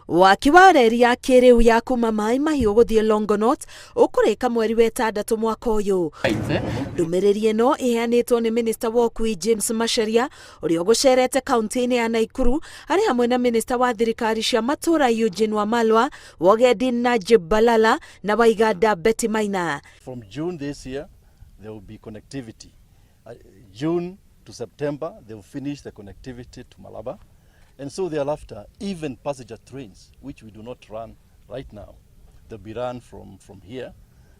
Waki wa reri ya kĩrĩu ya kuma Mai Mahiũ gũthiĩ Longonot ũkũrĩka mweri wa ĩtandatũ mwaka ũyũ. Ndũmĩrĩri ĩno ĩheanĩtwo nĩ Minista wa Ũkuui James Macharia ũrĩa ũgũcerete kaunti-inĩ ya Naikuru arĩ hamwe na Minista wa thirikari cia matũũra Eugene Wamalwa, Wogendi Najib Balala na Waiganda Betty Maina. From June this year there will be connectivity. June to September they will finish the connectivity to Malaba. And so thereafter, even passenger trains, which we do not run right now, they'll be run from here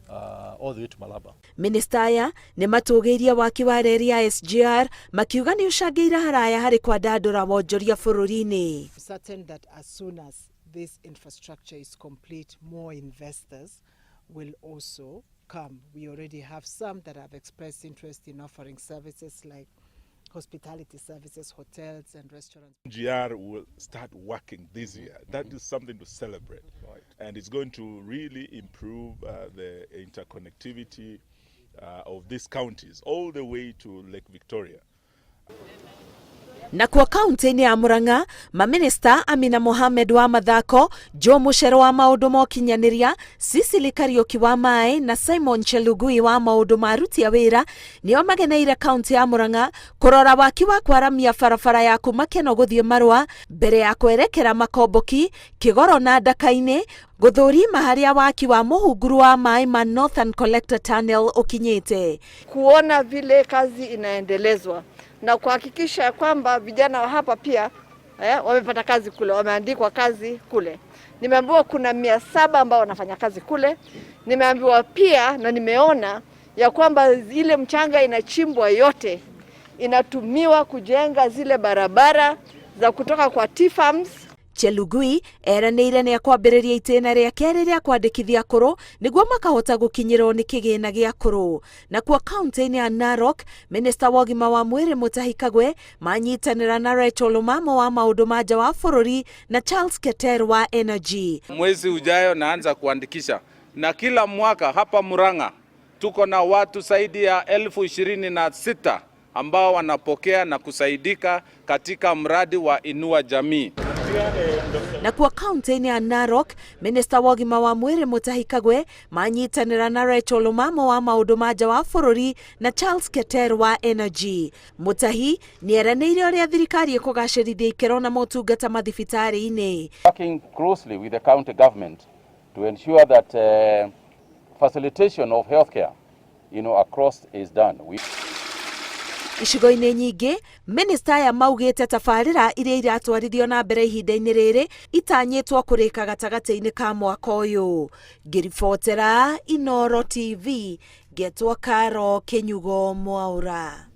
all the way to Malaba. Minista aya nĩ matũgĩirie waki wa reri ya SGR makiuga nĩ ũcangĩire haraya harĩ kwandandũra wonjoria bũrũri-inĩ. Certain that as soon as this infrastructure is complete, more investors will also come. We already have some that have expressed interest in offering services like hospitality services, hotels and restaurants. GR will start working this year. That is something to celebrate. Right. And it's going to really improve the interconnectivity of these counties all the way to Lake Victoria. Na kwa kaunti-inĩ ya Murang'a, Mamĩnĩsta Amina Mohamed wa mathako, Joe Muchero wa maũndũ ma ũkinyanĩria, Cecily Kariuki wa maĩ na Simon Chelugui wa maũndũ ma aruti a wĩra nĩo mageneire kaunti ya Murang'a kũrora waki wa kwaramia barabara ya kuma Keno gũthiĩ Marua mbere ya kwerekera Makomboki, Kĩgoro na Ndaka-inĩ, gũthũrima harĩa waki wa mũhunguru wa maĩ ma Northern Collector Tunnel ũkinyĩte. Kuona vile kazi inaendelezwa na kuhakikisha kwamba vijana wa hapa pia wamepata kazi kule, wameandikwa kazi kule. Nimeambiwa kuna 700 ambao wanafanya kazi kule. Nimeambiwa pia na nimeona ya kwamba ile mchanga inachimbwa yote inatumiwa kujenga zile barabara za kutoka kwa T-farms. Chelugui eranĩire nĩ akwambĩrĩria itĩna rĩa kerĩ rĩa kwandĩkithia akũrũ nĩguo makahota gũkinyĩrwo nĩ kĩgĩna gĩa akũrũ. Na kwa kaunti-inĩ ya Narok, Minista wa ũgima wa mwĩrĩ Mutahi Kagwe manyitanĩra na Rachel Omamo wa maũndũ ma nja wa bũrũri na Charles Keter wa energy. Mwezi ujayo naanza kuandikisha, na kila mwaka hapa Murang'a tuko na watu zaidi ya 26,000 ambao wanapokea na kusaidika katika mradi wa Inua Jamii. Na kwa kaunti-inĩ ya Narok, Minista wa ũgima wa mwĩrĩ Mutahi Kagwe manyitanĩra na Rachel Omamo wa maũndũ ma nja wa bũrũri na Charles Keter wa energy. Mutahi nĩ eranĩire ũrĩa thirikari ĩkũgacĩrithia ikĩro na motungata mathibitarĩ-inĩ. Working closely with the county government to ensure that facilitation of healthcare, across is done. Icigo-inĩ nyingĩ, Minista aya maugĩte tabarĩra iria iratwarithio na mbere ihinda-inĩ rĩrĩ itanyĩtwo kũrĩka gatagatĩ-inĩ ka mwaka ũyũ. Ngĩribotera Inooro TV, ngetwo Karo Kĩnyugo Mwaũra.